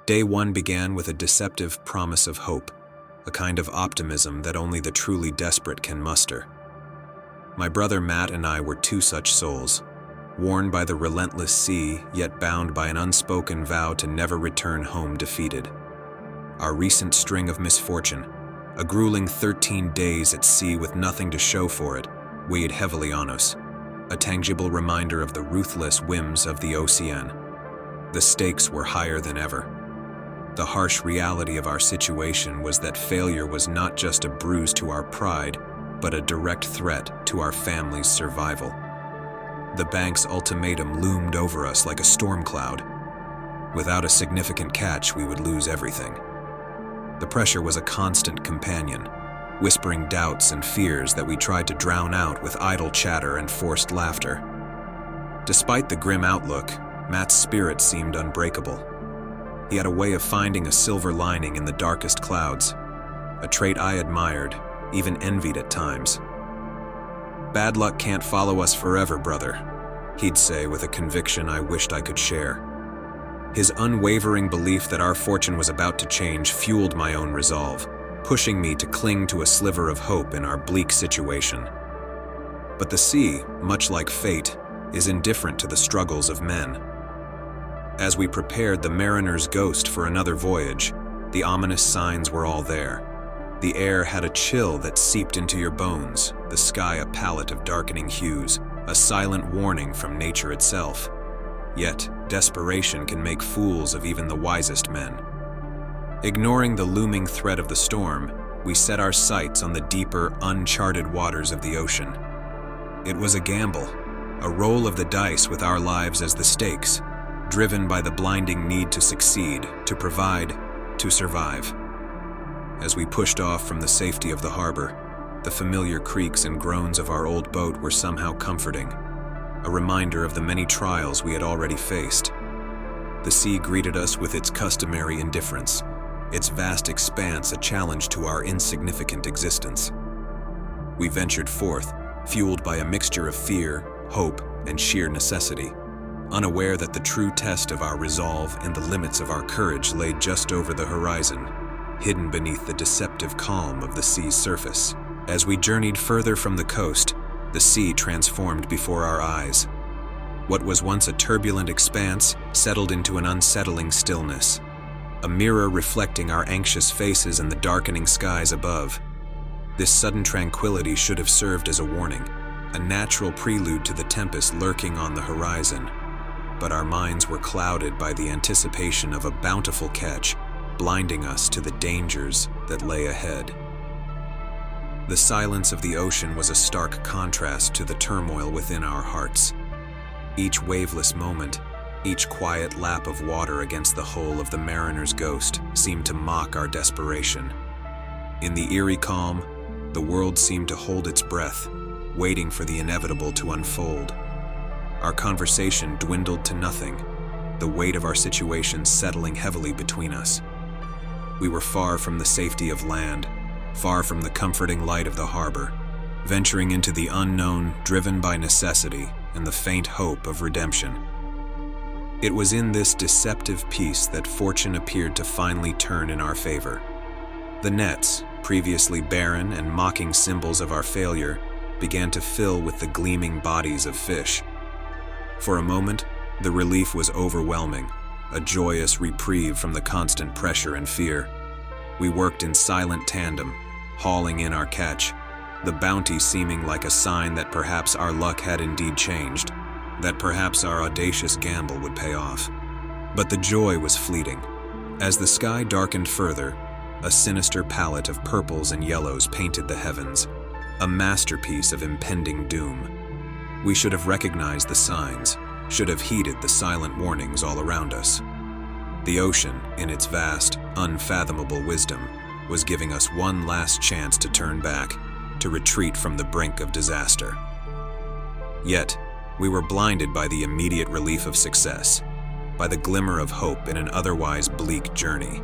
Day one began with a deceptive promise of hope, a kind of optimism that only the truly desperate can muster. My brother Matt and I were two such souls, worn by the relentless sea, yet bound by an unspoken vow to never return home defeated. Our recent string of misfortune, a grueling 13 days at sea with nothing to show for it, weighed heavily on us, a tangible reminder of the ruthless whims of the ocean. The stakes were higher than ever. The harsh reality of our situation was that failure was not just a bruise to our pride, but a direct threat to our family's survival. The bank's ultimatum loomed over us like a storm cloud. Without a significant catch, we would lose everything. The pressure was a constant companion, whispering doubts and fears that we tried to drown out with idle chatter and forced laughter. Despite the grim outlook, Matt's spirit seemed unbreakable. He had a way of finding a silver lining in the darkest clouds, a trait I admired, even envied at times. "Bad luck can't follow us forever, brother," he'd say with a conviction I wished I could share. His unwavering belief that our fortune was about to change fueled my own resolve, pushing me to cling to a sliver of hope in our bleak situation. But the sea, much like fate, is indifferent to the struggles of men. As we prepared the mariner's ghost for another voyage, the ominous signs were all there. The air had a chill that seeped into your bones, the sky a palette of darkening hues, a silent warning from nature itself. Yet, desperation can make fools of even the wisest men. Ignoring the looming threat of the storm, we set our sights on the deeper, uncharted waters of the ocean. It was a gamble, a roll of the dice with our lives as the stakes, driven by the blinding need to succeed, to provide, to survive. As we pushed off from the safety of the harbor, the familiar creaks and groans of our old boat were somehow comforting, a reminder of the many trials we had already faced. The sea greeted us with its customary indifference, its vast expanse a challenge to our insignificant existence. We ventured forth, fueled by a mixture of fear, hope, and sheer necessity, unaware that the true test of our resolve and the limits of our courage lay just over the horizon, hidden beneath the deceptive calm of the sea's surface. As we journeyed further from the coast, the sea transformed before our eyes. What was once a turbulent expanse settled into an unsettling stillness, a mirror reflecting our anxious faces and the darkening skies above. This sudden tranquility should have served as a warning, a natural prelude to the tempest lurking on the horizon. But our minds were clouded by the anticipation of a bountiful catch, blinding us to the dangers that lay ahead. The silence of the ocean was a stark contrast to the turmoil within our hearts. Each waveless moment, each quiet lap of water against the hull of the mariner's ghost seemed to mock our desperation. In the eerie calm, the world seemed to hold its breath, waiting for the inevitable to unfold. Our conversation dwindled to nothing, the weight of our situation settling heavily between us. We were far from the safety of land, far from the comforting light of the harbor, venturing into the unknown, driven by necessity and the faint hope of redemption. It was in this deceptive peace that fortune appeared to finally turn in our favor. The nets, previously barren and mocking symbols of our failure, began to fill with the gleaming bodies of fish. For a moment, the relief was overwhelming, a joyous reprieve from the constant pressure and fear. We worked in silent tandem, hauling in our catch, the bounty seeming like a sign that perhaps our luck had indeed changed, that perhaps our audacious gamble would pay off. But the joy was fleeting. As the sky darkened further, a sinister palette of purples and yellows painted the heavens, a masterpiece of impending doom. We should have recognized the signs, should have heeded the silent warnings all around us. The ocean, in its vast, unfathomable wisdom, was giving us one last chance to turn back, to retreat from the brink of disaster. Yet, we were blinded by the immediate relief of success, by the glimmer of hope in an otherwise bleak journey.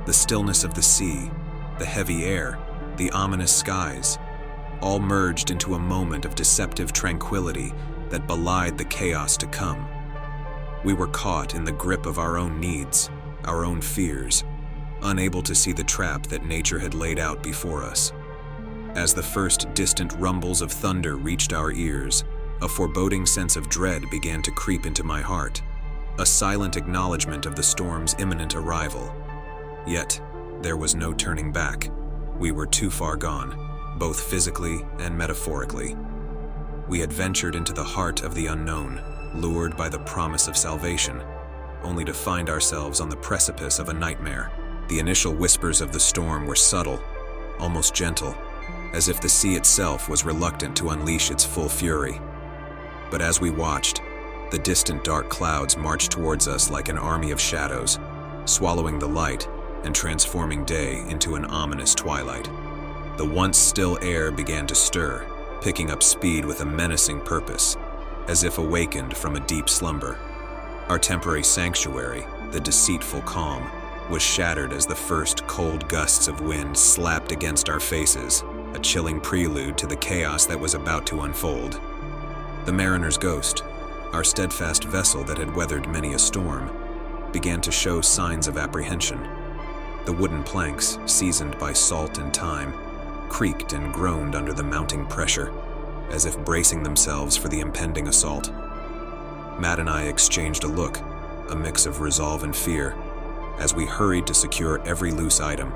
The stillness of the sea, the heavy air, the ominous skies, all merged into a moment of deceptive tranquility that belied the chaos to come. We were caught in the grip of our own needs, our own fears, unable to see the trap that nature had laid out before us. As the first distant rumbles of thunder reached our ears, a foreboding sense of dread began to creep into my heart, a silent acknowledgement of the storm's imminent arrival. Yet, there was no turning back. We were too far gone, both physically and metaphorically. We had ventured into the heart of the unknown, lured by the promise of salvation, only to find ourselves on the precipice of a nightmare. The initial whispers of the storm were subtle, almost gentle, as if the sea itself was reluctant to unleash its full fury. But as we watched, the distant dark clouds marched towards us like an army of shadows, swallowing the light and transforming day into an ominous twilight. The once still air began to stir, picking up speed with a menacing purpose, as if awakened from a deep slumber. Our temporary sanctuary, the deceitful calm, was shattered as the first cold gusts of wind slapped against our faces, a chilling prelude to the chaos that was about to unfold. The mariner's ghost, our steadfast vessel that had weathered many a storm, began to show signs of apprehension. The wooden planks, seasoned by salt and time, creaked and groaned under the mounting pressure, as if bracing themselves for the impending assault. Matt and I exchanged a look, a mix of resolve and fear, as we hurried to secure every loose item,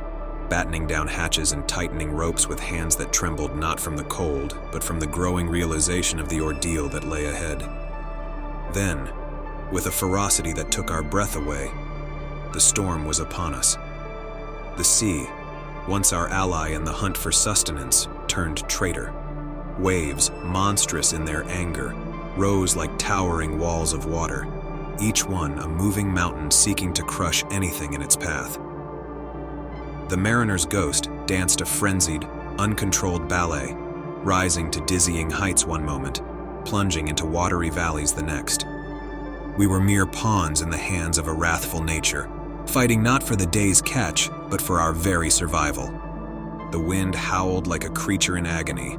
battening down hatches and tightening ropes with hands that trembled not from the cold, but from the growing realization of the ordeal that lay ahead. Then, with a ferocity that took our breath away, the storm was upon us. The sea, once our ally in the hunt for sustenance, turned traitor. Waves, monstrous in their anger, rose like towering walls of water, each one a moving mountain seeking to crush anything in its path. The mariner's ghost danced a frenzied, uncontrolled ballet, rising to dizzying heights one moment, plunging into watery valleys the next. We were mere pawns in the hands of a wrathful nature, fighting not for the day's catch, but for our very survival. The wind howled like a creature in agony,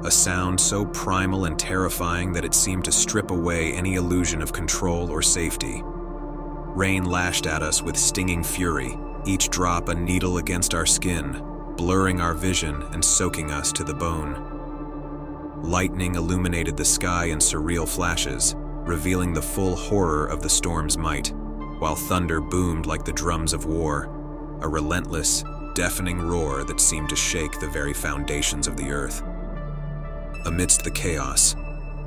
a sound so primal and terrifying that it seemed to strip away any illusion of control or safety. Rain lashed at us with stinging fury, each drop a needle against our skin, blurring our vision and soaking us to the bone. Lightning illuminated the sky in surreal flashes, revealing the full horror of the storm's might, while thunder boomed like the drums of war, a relentless, deafening roar that seemed to shake the very foundations of the earth. Amidst the chaos,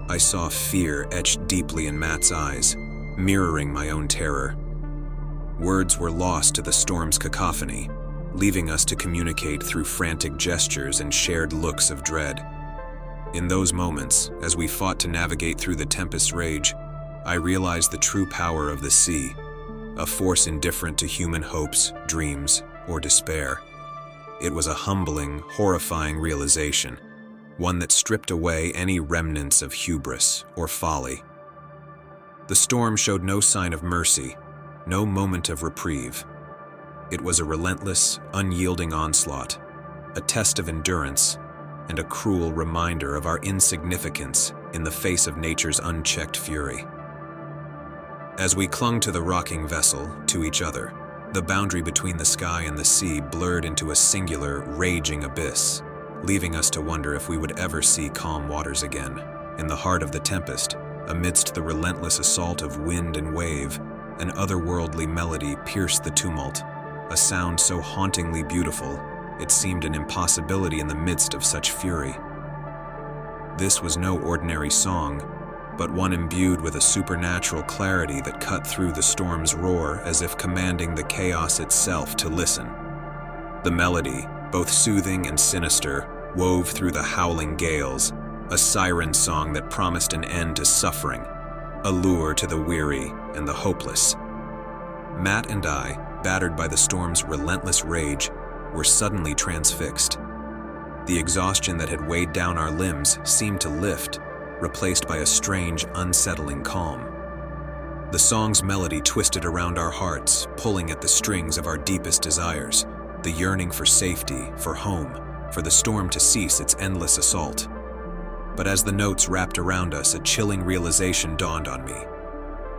I saw fear etched deeply in Matt's eyes, mirroring my own terror. Words were lost to the storm's cacophony, leaving us to communicate through frantic gestures and shared looks of dread. In those moments, as we fought to navigate through the tempest's rage, I realized the true power of the sea, a force indifferent to human hopes, dreams, or despair. It was a humbling, horrifying realization, one that stripped away any remnants of hubris or folly. The storm showed no sign of mercy, no moment of reprieve. It was a relentless, unyielding onslaught, a test of endurance, and a cruel reminder of our insignificance in the face of nature's unchecked fury. As we clung to the rocking vessel, to each other, the boundary between the sky and the sea blurred into a singular, raging abyss, leaving us to wonder if we would ever see calm waters again. In the heart of the tempest, amidst the relentless assault of wind and wave, an otherworldly melody pierced the tumult, a sound so hauntingly beautiful, it seemed an impossibility in the midst of such fury. This was no ordinary song, but one imbued with a supernatural clarity that cut through the storm's roar as if commanding the chaos itself to listen. The melody, both soothing and sinister, wove through the howling gales, a siren song that promised an end to suffering, a lure to the weary and the hopeless. Matt and I, battered by the storm's relentless rage, were suddenly transfixed. The exhaustion that had weighed down our limbs seemed to lift, replaced by a strange, unsettling calm. The song's melody twisted around our hearts, pulling at the strings of our deepest desires, the yearning for safety, for home, for the storm to cease its endless assault. But as the notes wrapped around us, a chilling realization dawned on me.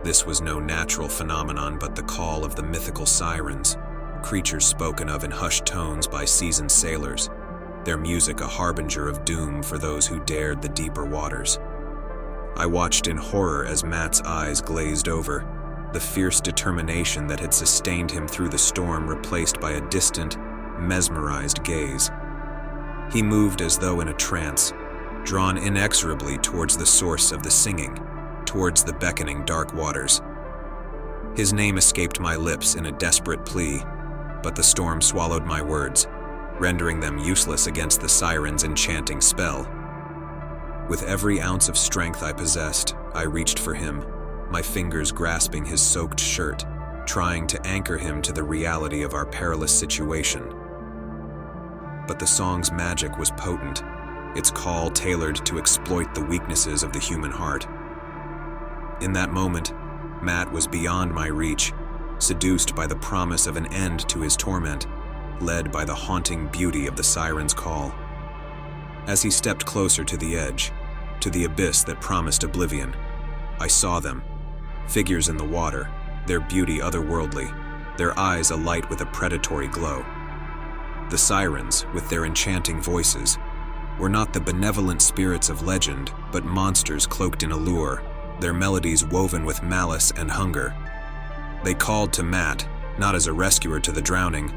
This was no natural phenomenon but the call of the mythical sirens, creatures spoken of in hushed tones by seasoned sailors, their music a harbinger of doom for those who dared the deeper waters. I watched in horror as Matt's eyes glazed over, the fierce determination that had sustained him through the storm replaced by a distant, mesmerized gaze. He moved as though in a trance, drawn inexorably towards the source of the singing, towards the beckoning dark waters. His name escaped my lips in a desperate plea, but the storm swallowed my words, rendering them useless against the siren's enchanting spell. With every ounce of strength I possessed, I reached for him, my fingers grasping his soaked shirt, trying to anchor him to the reality of our perilous situation. But the song's magic was potent, its call tailored to exploit the weaknesses of the human heart. In that moment, Matt was beyond my reach, seduced by the promise of an end to his torment, led by the haunting beauty of the siren's call. As he stepped closer to the edge, to the abyss that promised oblivion, I saw them, figures in the water, their beauty otherworldly, their eyes alight with a predatory glow. The sirens, with their enchanting voices, were not the benevolent spirits of legend, but monsters cloaked in allure, their melodies woven with malice and hunger. They called to Matt, not as a rescuer to the drowning,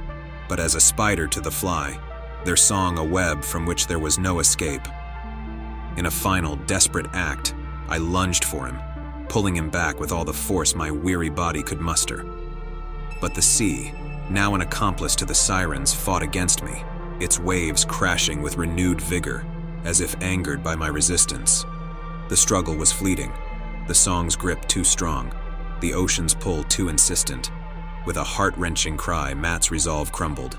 but as a spider to the fly, their song a web from which there was no escape. In a final, desperate act, I lunged for him, pulling him back with all the force my weary body could muster. But the sea, now an accomplice to the sirens, fought against me, its waves crashing with renewed vigor, as if angered by my resistance. The struggle was fleeting, the song's grip too strong, the ocean's pull too insistent. With a heart-wrenching cry, Matt's resolve crumbled,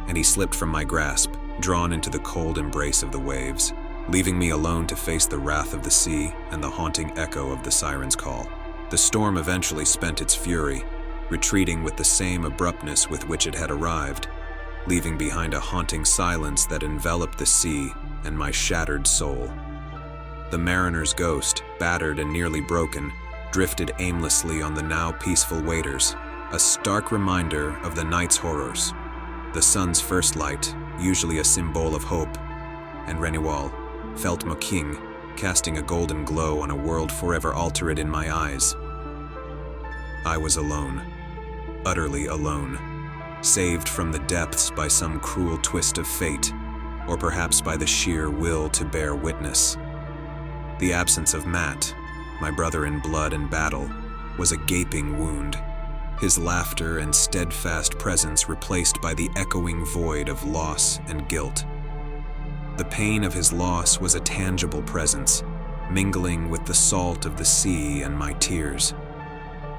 and he slipped from my grasp, drawn into the cold embrace of the waves, leaving me alone to face the wrath of the sea and the haunting echo of the siren's call. The storm eventually spent its fury, retreating with the same abruptness with which it had arrived, leaving behind a haunting silence that enveloped the sea and my shattered soul. The mariner's ghost, battered and nearly broken, drifted aimlessly on the now peaceful waters, a stark reminder of the night's horrors. The sun's first light, usually a symbol of hope, and Renewal, felt mocking, casting a golden glow on a world forever altered in my eyes. I was alone, utterly alone, saved from the depths by some cruel twist of fate, or perhaps by the sheer will to bear witness. The absence of Matt, my brother in blood and battle, was a gaping wound, his laughter and steadfast presence replaced by the echoing void of loss and guilt. The pain of his loss was a tangible presence, mingling with the salt of the sea and my tears.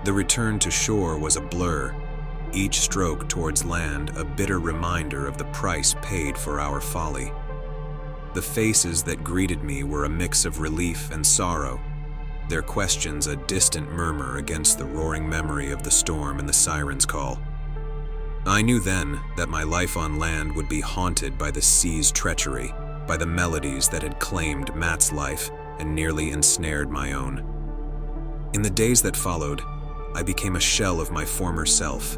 The return to shore was a blur, each stroke towards land a bitter reminder of the price paid for our folly. The faces that greeted me were a mix of relief and sorrow, their questions a distant murmur against the roaring memory of the storm and the siren's call. I knew then that my life on land would be haunted by the sea's treachery, by the melodies that had claimed Matt's life and nearly ensnared my own. In the days that followed, I became a shell of my former self,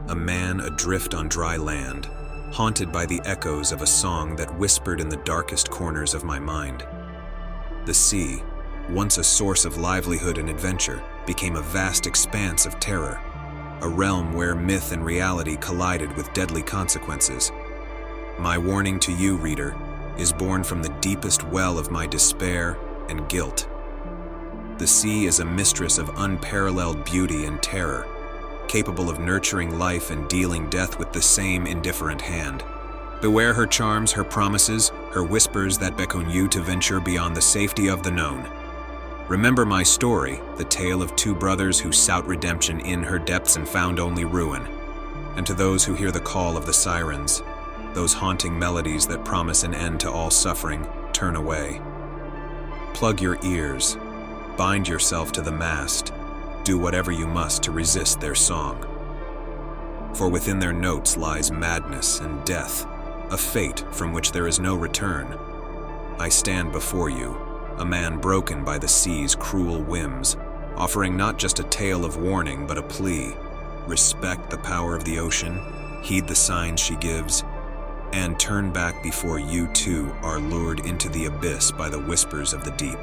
a man adrift on dry land, haunted by the echoes of a song that whispered in the darkest corners of my mind. The sea, once a source of livelihood and adventure, became a vast expanse of terror, a realm where myth and reality collided with deadly consequences. My warning to you, reader, is born from the deepest well of my despair and guilt. The sea is a mistress of unparalleled beauty and terror, capable of nurturing life and dealing death with the same indifferent hand. Beware her charms, her promises, her whispers that beckon you to venture beyond the safety of the known. Remember my story, the tale of two brothers who sought redemption in her depths and found only ruin. And to those who hear the call of the sirens, those haunting melodies that promise an end to all suffering, turn away. Plug your ears, bind yourself to the mast, do whatever you must to resist their song. For within their notes lies madness and death, a fate from which there is no return. I stand before you, a man broken by the sea's cruel whims, offering not just a tale of warning but a plea. Respect the power of the ocean, heed the signs she gives, and turn back before you too are lured into the abyss by the whispers of the deep.